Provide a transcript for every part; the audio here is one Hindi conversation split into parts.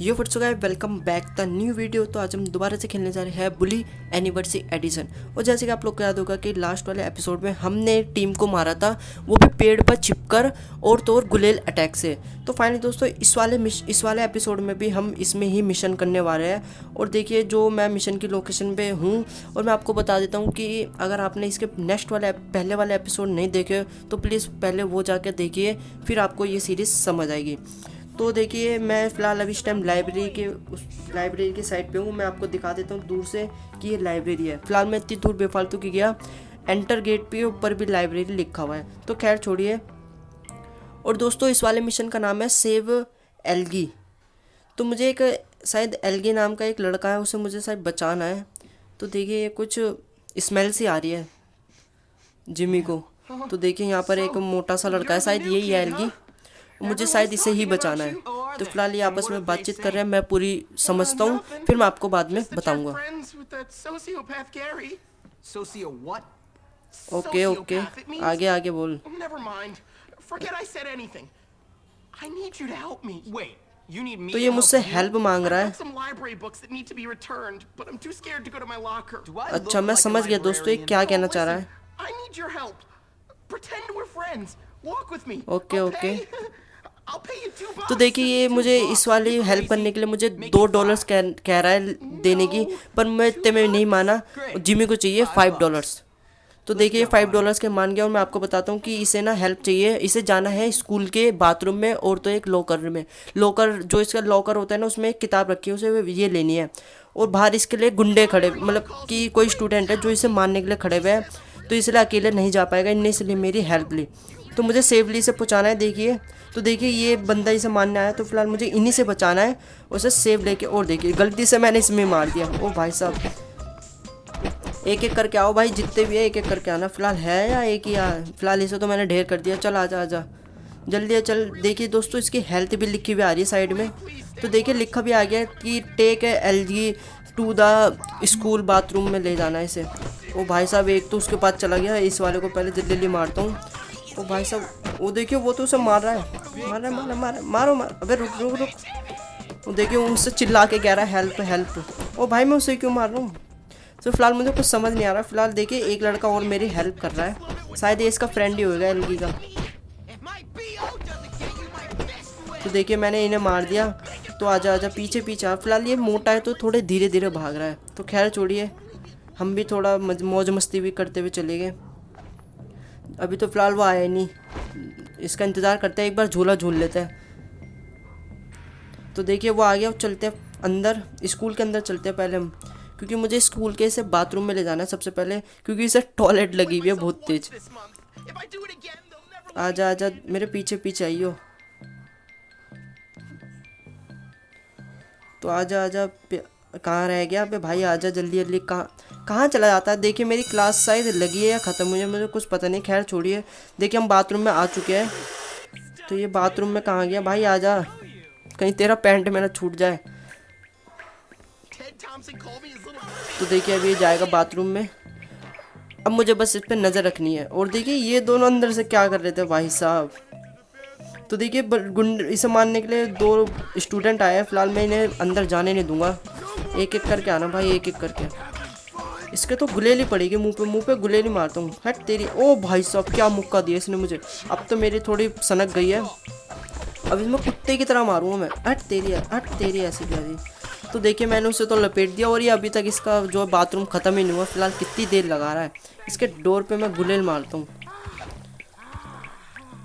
यो फट चुका है, welcome back the new video. तो आज हम दोबारा से खेलने जा रहे हैं बुली एनिवर्सरी एडिशन। और जैसे कि आप लोग को याद होगा कि लास्ट वाले एपिसोड में हमने टीम को मारा था, वो भी पेड़ पर छिपकर और तो और गुलेल अटैक से। तो फाइनली दोस्तों इस वाले एपिसोड में भी हम इसमें ही मिशन करने वाले हैं। और देखिए जो मैं मिशन की लोकेशन पे हूँ, और मैं आपको बता देता हूँ कि अगर आपने इसके नेक्स्ट वाले पहले वाले एपिसोड नहीं देखे तो प्लीज़ पहले वो जाकर देखिए, फिर आपको ये सीरीज़ समझ आएगी। तो देखिए मैं फ़िलहाल अभी इस टाइम लाइब्रेरी के साइड पे हूँ। मैं आपको दिखा देता हूँ दूर से कि ये लाइब्रेरी है। फ़िलहाल मैं इतनी दूर बेफालतू की गया, एंटर गेट पे ऊपर भी लाइब्रेरी लिखा हुआ है, तो खैर छोड़िए। और दोस्तों इस वाले मिशन का नाम है सेव एल्गी। तो मुझे एक शायद एल्गी नाम का एक लड़का है, उसे मुझे शायद बचाना है। तो देखिए ये कुछ स्मेल सी आ रही है जिमी को। तो देखिए यहाँ पर एक मोटा सा लड़का है, शायद यही है एल्गी, मुझे शायद इसे ही बचाना है। तो फिलहाल ये आपस में बातचीत कर रहे हैं, मैं पूरी समझता हूँ, फिर मैं आपको बाद में बताऊंगा। ओके ओके, आगे आगे बोल। तो ये मुझसे हेल्प मांग रहा है। अच्छा मैं समझ गया दोस्तों ये क्या कहना चाह रहा है। Okay okay. तो देखिए ये मुझे इस वाली हेल्प करने के लिए मुझे $2 कह रहा है देने की, पर मैं इतने में नहीं माना। जिमी को चाहिए $5। तो देखिए $5 के मान गया। और मैं आपको बताता हूँ कि इसे ना हेल्प चाहिए, इसे जाना है स्कूल के बाथरूम में और तो एक लॉकर में। लॉकर जो इसका लॉकर होता है ना, उसमें एक किताब रखी है, उसे ये लेनी है। और बाहर इसके लिए गुंडे खड़े, मतलब कि कोई स्टूडेंट है जो इसे मारने के लिए खड़े हुए हैं, तो इसलिए अकेले नहीं जा पाएगा। इनने इसलिए मेरी हेल्प ली, तो मुझे सेफली से पहुँचाना है। देखिए तो देखिए ये बंदा इसे मारने आया, तो फिलहाल मुझे इन्हीं से बचाना है, उसे सेव लेके। और देखिए गलती से मैंने इसमें मार दिया। ओ भाई साहब, एक एक करके आओ भाई, जितने भी है एक एक करके आना। फिलहाल है या एक ही है? फिलहाल इसे तो मैंने ढेर कर दिया। चल आजा आजा जल्दी आ, चल। देखिए दोस्तों इसकी हेल्थ भी लिखी हुई आ रही है साइड में। तो देखिए लिखा भी आ गया कि take Algie to the school bathroom में ले जाना है इसे। ओ भाई साहब एक तो उसके पास चला गया, इस वाले को पहले जल्दी जल्दी मारता हूँ। ओ भाई साहब वो देखिए वो तो उसे मार रहा है, मारो मारो। अबे रुक रुक रुक। वो देखिए उनसे चिल्ला के कह रहा है हेल्प हेल्प। ओ भाई मैं उसे क्यों मार रहा हूँ? तो फिलहाल मुझे कुछ समझ नहीं आ रहा। फिलहाल देखिए एक लड़का और मेरी हेल्प कर रहा है, शायद ये इसका फ्रेंड ही होगा एल्गी का। तो देखिए मैंने इन्हें मार दिया। तो आजा आजा पीछे पीछे आ। फिलहाल ये मोटा है तो थोड़े धीरे धीरे भाग रहा है, तो खैर छोड़िए, हम भी थोड़ा मौज मस्ती भी करते हुए चले गए। अभी तो फिलहाल वो आया ही नहीं, इसका इंतज़ार करते हैं, एक बार झूला झूल लेते हैं। तो देखिए वो आ गया। चलते हैं अंदर, स्कूल के अंदर चलते हैं पहले हम, क्योंकि मुझे स्कूल के इसे बाथरूम में ले जाना है सबसे पहले, क्योंकि इसे टॉयलेट लगी हुई है बहुत तेज। आजा आजा मेरे पीछे पीछे आइयो। तो आजा आजा, कहाँ रह गया पे भाई? आजा जल्दी जल्दी। कहाँ चला जाता है? देखिए मेरी क्लास शायद लगी है या ख़त्म, मुझे कुछ पता नहीं। खैर छोड़िए, देखिए हम बाथरूम में आ चुके हैं। तो ये बाथरूम में कहाँ गया भाई? आजा, कहीं तेरा पैंट मेरा छूट जाए। तो देखिए अभी जाएगा बाथरूम में, अब मुझे बस इस पर नज़र रखनी है। और देखिए ये दोनों अंदर से क्या कर रहे थे भाई साहब? तो देखिए गुंड इसे मारने के लिए 2 स्टूडेंट आए हैं। फिलहाल मैं इन्हें अंदर जाने नहीं दूंगा, एक एक करके आना भाई, एक एक करके। इसके तो गुलेली पड़ेगी मुंह पे गुलेली मारता हूँ। हट तेरी। ओ भाई साहब क्या मुक्का दिया इसने मुझे, अब तो मेरी थोड़ी सनक गई है। अब इसमें कुत्ते की तरह मारूंगा मैं। हट तेरी ऐसी क्या जी। तो देखिए मैंने उसे तो लपेट दिया, और ये अभी तक इसका जो बाथरूम ख़त्म ही नहीं हुआ। फिलहाल कितनी देर लगा रहा है, इसके डोर पे मैं गुलेल मारता हूँ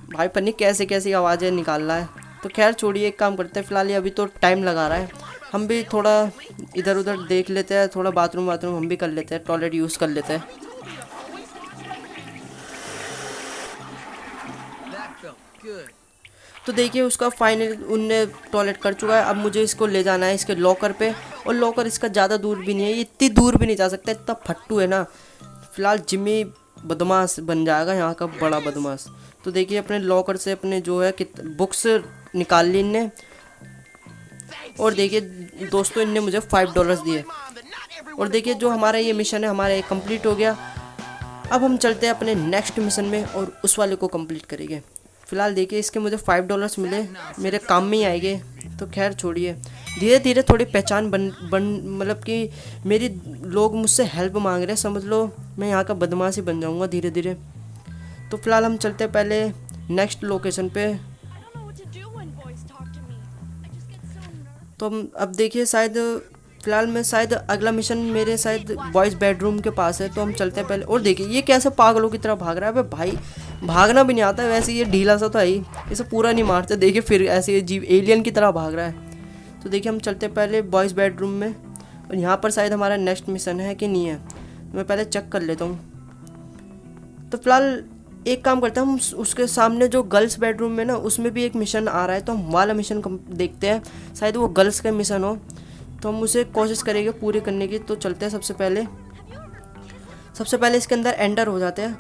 भाई। पन्नी कैसे कैसी आवाज़ें निकाल रहा है। तो खैर छोड़िए, एक काम करते हैं, फिलहाल ये अभी तो टाइम लगा रहा है, हम भी थोड़ा इधर उधर देख लेते हैं, थोड़ा बाथरूम हम भी कर लेते हैं, टॉयलेट यूज़ कर लेते हैं। तो देखिए उसका फाइनल उनने टॉयलेट कर चुका है। अब मुझे इसको ले जाना है इसके लॉकर पे, और लॉकर इसका ज़्यादा दूर भी नहीं है, ये इतनी दूर भी नहीं जा सकता, इतना फट्टू है ना। फिलहाल जिम्मी बदमाश बन जाएगा, यहाँ का बड़ा बदमाश। तो देखिए अपने लॉकर से अपने जो है बुक्स निकाल ली इनने। और देखिए दोस्तों इनने मुझे $5 दिए। और देखिए जो हमारा ये मिशन है हमारा एक कंप्लीट हो गया। अब हम चलते हैं अपने नेक्स्ट मिशन में और उस वाले को कंप्लीट करेंगे। फ़िलहाल देखिए इसके मुझे $5 मिले, मेरे काम में ही आएंगे। तो खैर छोड़िए, धीरे धीरे थोड़ी पहचान बन मतलब कि मेरी लोग मुझसे हेल्प मांग रहे हैं, समझ लो मैं यहाँ का बदमाश ही बन जाऊँगा धीरे धीरे। तो फिलहाल हम चलते हैं पहले नेक्स्ट लोकेशन पे। तो हम अब देखिए शायद फिलहाल मैं शायद अगला मिशन मेरे शायद बॉयज़ बेडरूम के पास है। तो हम चलते हैं पहले। और देखिए ये कैसे पागलों की तरह भाग रहा है। अबे भाई भागना भी नहीं आता है, वैसे ये ढीला सा तो है ही, इसे पूरा नहीं मारते। देखिए फिर ऐसे जीव एलियन की तरह भाग रहा है। तो देखिए हम चलते हैं पहले बॉयज़ बेडरूम में, और यहाँ पर शायद हमारा नेक्स्ट मिशन है कि नहीं है, तो मैं पहले चेक कर लेता हूँ। तो फिलहाल एक काम करते हैं, हम उसके सामने जो गर्ल्स बेडरूम में ना उसमें भी एक मिशन आ रहा है, तो हम वाला मिशन देखते हैं, शायद वो गर्ल्स का मिशन हो, तो हम उसे कोशिश करेंगे पूरी करने की। तो चलते हैं सबसे पहले इसके अंदर एंटर हो जाते हैं।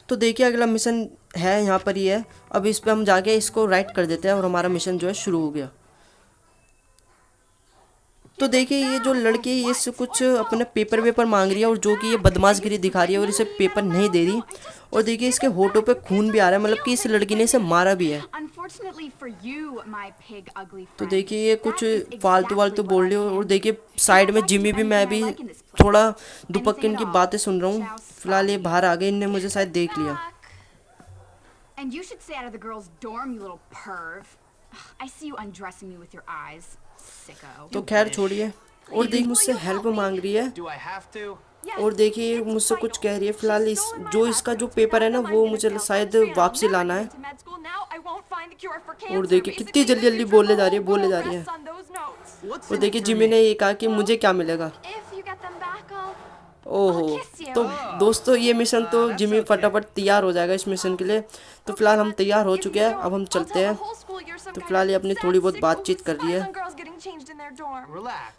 तो देखिए अगला मिशन है यहाँ पर ही है। अब इस पर हम जाके इसको राइट कर देते हैं और हमारा मिशन जो है शुरू हो गया। तो देखिए ये जो लड़की है ये कुछ अपने पेपर मांग रही है, और जो कि ये बदमाशगिरी दिखा रही है और इसे पेपर नहीं दे रही। और देखिए इसके होठों पे खून भी आ रहा है, मतलब कि इस लड़की ने इसे मारा भी है। तो देखिए ये कुछ फालतू बोल रही है। और देखिए साइड में जिमी भी, मैं भी थोड़ा दुपक्के इनकी बातें सुन रहा हूँ। फिलहाल ये बाहर आ गए, इनने मुझे शायद देख लिया। तो खैर छोड़िए। और देखिए मुझसे हेल्प मांग रही है, और देखिए मुझसे कुछ कह रही है। फिलहाल इसका जो पेपर है ना वो मुझे शायद वापसी लाना है। और देखिए कितनी जल्दी बोले जा रही है। और देखिए जिमी ने ये कहा कि मुझे क्या मिलेगा। ओहो, तो दोस्तों ये मिशन तो जिमी फटाफट तैयार हो जाएगा इस मिशन के लिए। तो फिलहाल हम तैयार हो चुके हैं, अब हम चलते हैं। तो फिलहाल ये अपनी थोड़ी बहुत बातचीत कर रही है।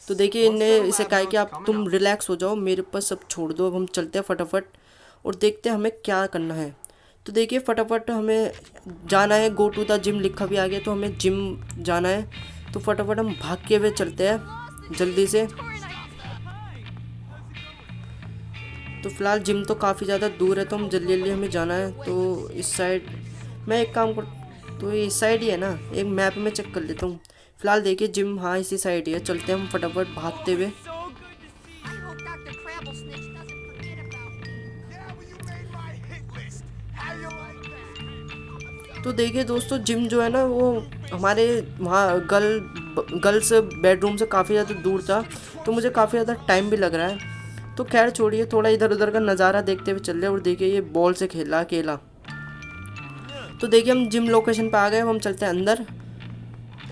तो देखिए इन्हें इसे कहा कि आप तुम रिलैक्स हो जाओ, मेरे पास सब छोड़ दो। अब हम चलते हैं फटाफट और देखते हैं हमें क्या करना है। तो देखिए फटाफट हमें जाना है, गो टू द जिम लिखा भी आ गया, तो हमें जिम जाना है। तो फटाफट हम भाग के हुए चलते हैं जल्दी से। तो फिलहाल जिम तो काफ़ी ज़्यादा दूर है, तो हम जल्दी हमें जाना है। तो इस साइड मैं एक काम कर, तो ये इस साइड ही है ना, एक मैप में चेक कर लेता हूँ। फिलहाल देखिए जिम हाँ इसी साइड ही है। चलते हैं हम फटाफट भागते हुए। तो देखिए दोस्तों जिम जो है ना वो हमारे वहाँ गर्ल्स बेडरूम से काफ़ी ज़्यादा दूर था, तो मुझे काफ़ी ज़्यादा टाइम भी लग रहा है। तो खैर छोड़िए, थोड़ा इधर उधर का नज़ारा देखते हुए चल रहे। और देखिए ये बॉल से खेला अकेला। तो देखिए हम जिम लोकेशन पे आ गए, हम चलते हैं अंदर।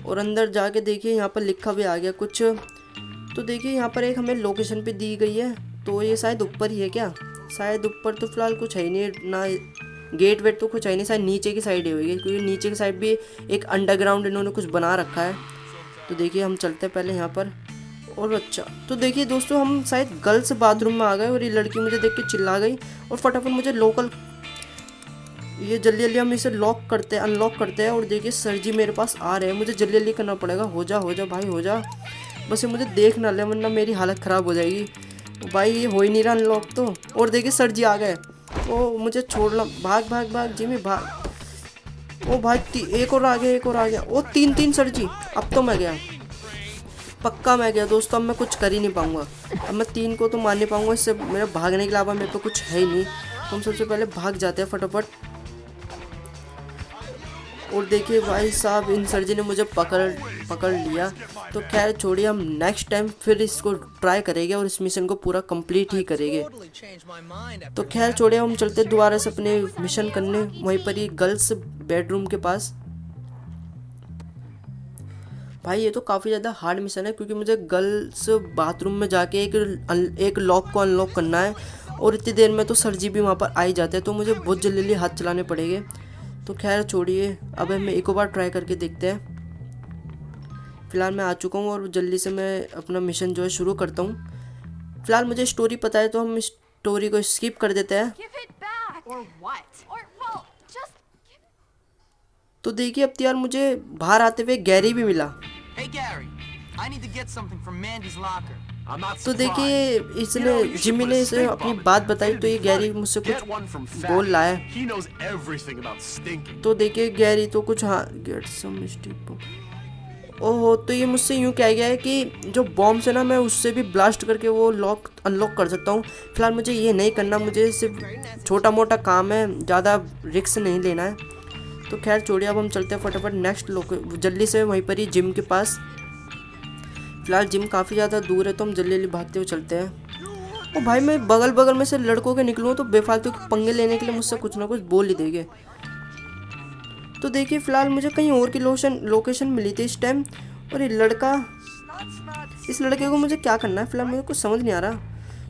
और अंदर जाके देखिए यहाँ पर लिखा भी आ गया कुछ। तो देखिए यहाँ पर एक हमें लोकेशन पे दी गई है, तो ये शायद ऊपर ही है क्या, शायद ऊपर तो फिलहाल कुछ है ही नहीं ना, गेट वेट तो कुछ है नहीं, शायद नीचे की साइड ही होगी, क्योंकि नीचे की साइड भी एक अंडरग्राउंड इन्होंने कुछ बना रखा है। तो देखिए हम चलते हैं पहले यहाँ पर। और अच्छा तो देखिए दोस्तों हम शायद गर्ल्स बाथरूम में आ गए, और ये लड़की मुझे देख के चिल्ला गई, और फटाफट मुझे ये जल्दी हम इसे अनलॉक करते हैं। और देखिए सर जी मेरे पास आ रहे हैं, मुझे जल्दी करना पड़ेगा। हो जा भाई हो जा, बस ये मुझे देख ना ले, वरना मेरी हालत ख़राब हो जाएगी। भाई ये हो ही नहीं रहा अनलॉक तो। और देखिए सर जी आ गए, ओ मुझे छोड़ना, भाग जिमी भाग। ओ भाई एक और आ गया। ओ तीन सर जी, अब तो मैं गया, पक्का मैं गया दोस्तों। अब मैं कुछ कर ही नहीं पाऊंगा, अब मैं 3 को तो मार नहीं पाऊंगा, इससे मेरा भागने के अलावा मेरे पे कुछ है ही नहीं। तो हम सबसे पहले भाग जाते हैं फटाफट। और देखिए भाई साहब इन सर जी ने मुझे पकड़ लिया। तो खैर छोड़िए, हम नेक्स्ट टाइम फिर इसको ट्राई करेंगे और इस मिशन को पूरा कंप्लीट ही करेंगे। तो खैर छोड़िए, हम चलते दोबारा से अपने मिशन करने, वहीं पर ही गर्ल्स बेडरूम के पास। भाई ये तो काफ़ी ज़्यादा हार्ड मिशन है, क्योंकि मुझे गर्ल्स बाथरूम में जाके एक लॉक को अनलॉक करना है, और इतनी देर में तो सर जी भी वहाँ पर आ ही जाते हैं, तो मुझे बहुत जल्दी हाथ चलाने पड़ेंगे। तो खैर छोड़िए, अब मैं एक बार ट्राई करके देखते हैं। फ़िलहाल मैं आ चुका हूँ, और जल्दी से मैं अपना मिशन जो है शुरू करता हूँ। फ़िलहाल मुझे स्टोरी पता है, तो हम इस स्टोरी को स्किप कर देते हैं। तो देखिए अब तो यार मुझे बाहर आते हुए गैरी भी मिला। तो देखिए इसने जिमी ने इसे अपनी बात बताई, तो ये गैरी मुझसे कुछ बोल रहा है। तो देखिए गैरी तो कुछ हाँ गेट सम मिस्टेक। ओहो, तो ये मुझसे यूँ कहा गया है कि जो बॉम्ब से ना मैं उससे भी ब्लास्ट करके वो लॉक अनलॉक कर सकता हूँ। फिलहाल मुझे ये नहीं करना, मुझे सिर्फ छोटा मोटा काम है, ज़्यादा रिस्क नहीं लेना है। तो खैर छोड़िए, अब हम चलते हैं फटाफट नेक्स्ट जल्दी से वहीं पर ही जिम के पास। फिलहाल जिम काफ़ी ज़्यादा दूर है तो हम जल्दी जल्दी भागते हुए चलते हैं। ओ भाई, मैं बगल बगल में से लड़कों के निकलूँ तो बेफालतू के पंगे लेने के लिए मुझसे कुछ ना कुछ बोल ही देंगे। तो देखिए फिलहाल मुझे कहीं और की लोकेशन मिली थी इस टाइम, और ये लड़का, इस लड़के को मुझे क्या करना है फिलहाल मुझे कुछ समझ नहीं आ रहा।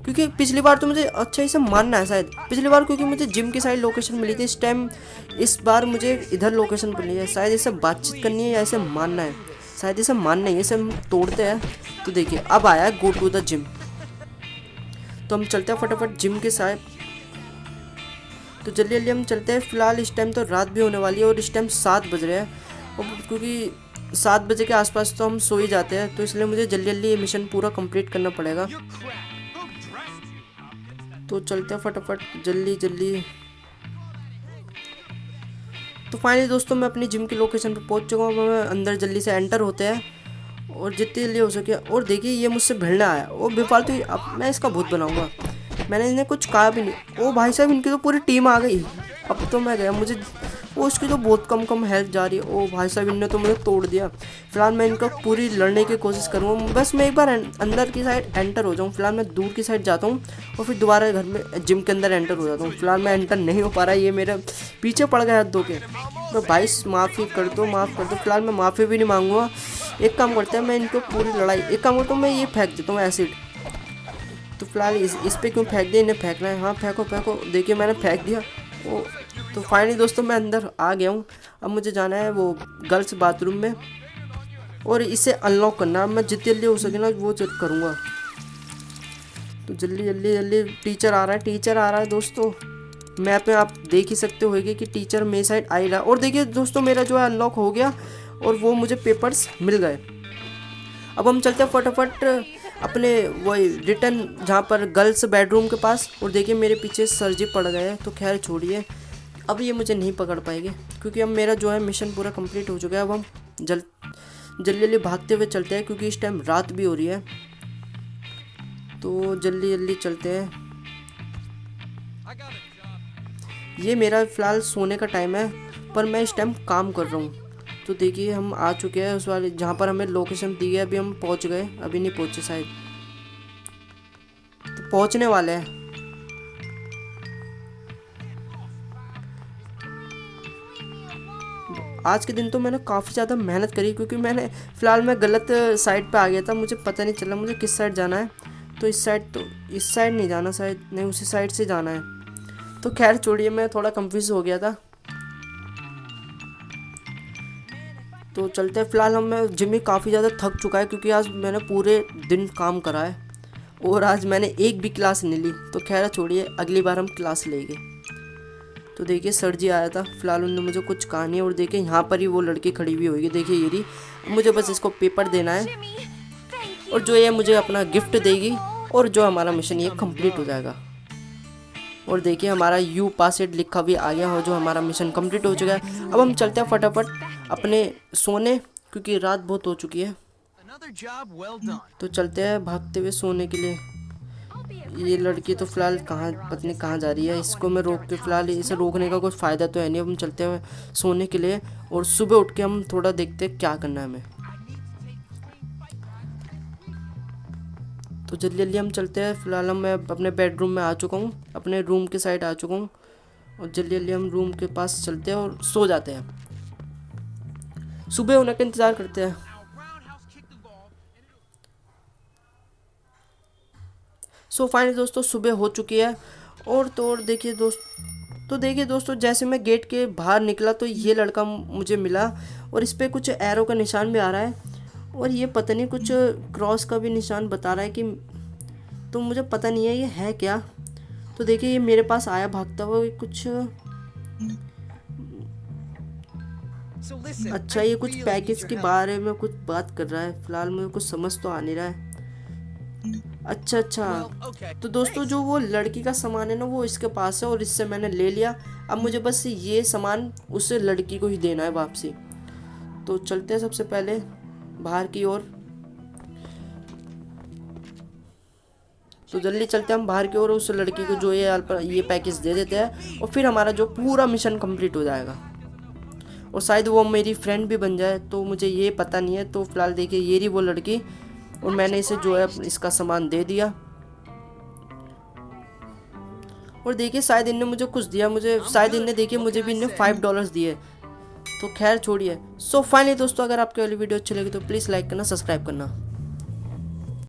क्योंकि पिछली बार तो मुझे अच्छा इसे मारना है शायद, पिछली बार क्योंकि मुझे जिम की साइड लोकेशन मिली थी, इस बार मुझे इधर लोकेशन मिली है। शायद इसे बातचीत करनी है या इसे मारना है, शायद इसे मारना है, इसे हम तोड़ते हैं। तो देखिए अब आया गो टू द जिम, तो हम चलते हैं फटाफट जिम के साइड। तो जल्दी जल्दी हम चलते हैं। फिलहाल इस टाइम तो रात भी होने वाली है और इस टाइम 7 बज रहे हैं, और क्योंकि 7 बजे के आसपास तो हम सो ही जाते हैं, तो इसलिए मुझे जल्दी जल्दी ये मिशन पूरा कंप्लीट करना पड़ेगा। तो चलते हैं फटाफट जल्दी जल्दी। तो फाइनली दोस्तों मैं अपनी जिम की लोकेशन पर पहुंच चुका हूँ। मैं अंदर जल्दी से एंटर होते हैं और जितनी जल्दी हो सके। और देखिए ये मुझसे भिड़ना आया, वो बेफालतू, अब मैं इसका भूत बनाऊंगा। मैंने इन्हें कुछ कहा भी नहीं। ओ भाई साहब, इनकी तो पूरी टीम आ गई। अब तो मैं गया, मुझे वो उसकी तो बहुत कम हेल्थ जा रही है। ओ भाई साहब, इनने तो मुझे तोड़ दिया। फिलहाल मैं इनका पूरी लड़ने की कोशिश करूँगा, बस मैं एक बार अंदर की साइड एंटर हो जाऊँ। फिलहाल मैं दूर की साइड जाता हूँ और फिर दोबारा घर में जिम के अंदर एंटर हो जाता हूँ। फिलहाल मैं एंटर नहीं हो पा रहा, ये मेरे पीछे पड़ गया हाथ धो के। तो भाई माफ़ी कर दो, माफ़ कर दो। फिलहाल मैं माफ़ी भी नहीं मांगूंगा। एक काम करते हैं, मैं इनको पूरी लड़ाई, एक काम करता हूँ, मैं ये फेंक देता हूँ एसिड। तो फिलहाल इस पे क्यों फेंक दिया, इन्हें फेंकना है। हाँ फेंको फेंको, देखिए मैंने फेंक दिया। ओ तो फाइनली दोस्तों मैं अंदर आ गया हूँ। अब मुझे जाना है वो गर्ल्स बाथरूम में और इसे अनलॉक करना है। मैं जितनी जल्दी हो सके ना वो करूँगा। तो जल्दी जल्दी जल्दी टीचर आ रहा है दोस्तों। मैप में आप देख ही सकते होगे कि टीचर मेरी साइड आ ही रहा। और देखिए दोस्तों मेरा जो है अनलॉक हो गया और वो मुझे पेपर्स मिल गए। अब हम चलते हैं फटाफट अपने वही रिटर्न जहाँ पर गर्ल्स बेडरूम के पास। और देखिए मेरे पीछे सर जी पड़ गए हैं। तो खैर छोड़िए, अब ये मुझे नहीं पकड़ पाएंगे क्योंकि अब मेरा जो है मिशन पूरा कंप्लीट हो चुका है। अब हम जल्दी जल्दी भागते हुए चलते हैं क्योंकि इस टाइम रात भी हो रही है। तो जल्दी जल्दी चलते हैं। ये मेरा फ़िलहाल सोने का टाइम है, पर मैं इस टाइम काम कर रहा हूँ। तो देखिए हम आ चुके हैं उस वाले जहाँ पर हमें लोकेशन दी है। अभी हम पहुँच गए, अभी नहीं पहुँचे शायद, तो पहुँचने वाले हैं। आज के दिन तो मैंने काफ़ी ज़्यादा मेहनत करी क्योंकि फ़िलहाल मैं गलत साइड पे आ गया था। मुझे पता नहीं चला मुझे किस साइड जाना है। तो इस साइड नहीं जाना शायद, नहीं उसी साइड से जाना है। तो खैर छोड़िए, मैं थोड़ा कंफ्यूज हो गया था। तो चलते हैं। फ़िलहाल मैं जिम काफ़ी ज़्यादा थक चुका है क्योंकि आज मैंने पूरे दिन काम करा है और आज मैंने एक भी क्लास नहीं ली। तो खैर छोड़िए, अगली बार हम क्लास लेंगे। तो देखिए सर जी आया था, फ़िलहाल उन्होंने मुझे कुछ कहा नहीं। और देखिए यहाँ पर ही वो लड़की खड़ी हुई होगी, देखिए ये रही। मुझे बस इसको पेपर देना है और जो ये मुझे अपना गिफ्ट देगी और जो हमारा मिशन ये कंप्लीट हो जाएगा। और देखिए हमारा यू पास इट लिखा भी आ गया हो, जो हमारा मिशन कंप्लीट हो चुका है। अब हम चलते हैं फटाफट अपने सोने क्योंकि रात बहुत हो चुकी है। तो चलते हैं भागते हुए सोने के लिए। ये लड़की तो फ़िलहाल पता नहीं कहाँ जा रही है। इसको मैं रोक के, फ़िलहाल इसे रोकने का कुछ फ़ायदा तो है नहीं। अब हम चलते हैं सोने के लिए और सुबह उठ के हम थोड़ा देखते हैं क्या करना है हमें। तो जल्दी जल्दी हम चलते हैं। फ़िलहाल मैं अपने बेडरूम में आ चुका हूँ, अपने रूम के साइड आ चुका हूँ। और जल्दी जल्दी हम रूम के पास चलते हैं और सो जाते हैं। सुबह होने का इंतज़ार करते हैं। सो फाइनली दोस्तों सुबह हो चुकी है। और देखिए दोस्तों जैसे मैं गेट के बाहर निकला तो ये लड़का मुझे मिला और इस पर कुछ एरो का निशान भी आ रहा है और ये पता नहीं कुछ क्रॉस का भी निशान बता रहा है कि, तो मुझे पता नहीं है ये है क्या। तो देखिए ये मेरे पास आया भागता हुआ कुछ, अच्छा ये कुछ पैकेज के बारे में कुछ बात कर रहा है। फ़िलहाल मुझे कुछ समझ तो आ नहीं रहा है। अच्छा, तो दोस्तों जो वो लड़की का सामान है ना वो इसके पास है और इससे मैंने ले लिया। अब मुझे बस ये सामान उस लड़की को ही देना है वापसी। तो चलते हैं सबसे पहले बाहर की ओर। तो जल्दी चलते हैं हम बाहर की ओर, उस लड़की को जो ये पैकेज दे देते हैं और फिर हमारा जो पूरा मिशन कंप्लीट हो जाएगा और शायद वो मेरी फ्रेंड भी बन जाए, तो मुझे ये पता नहीं है। तो फिलहाल देखिए ये रही वो लड़की और मैंने इसे जो है इसका सामान दे दिया और देखिए शायद इनने मुझे कुछ दिया, मुझे शायद इनने देखिए मुझे भी इनने $5 दिए। तो खैर छोड़िए। सो फाइनली दोस्तों, अगर आपको वाली वीडियो अच्छी लगी तो प्लीज़ लाइक करना, सब्सक्राइब करना।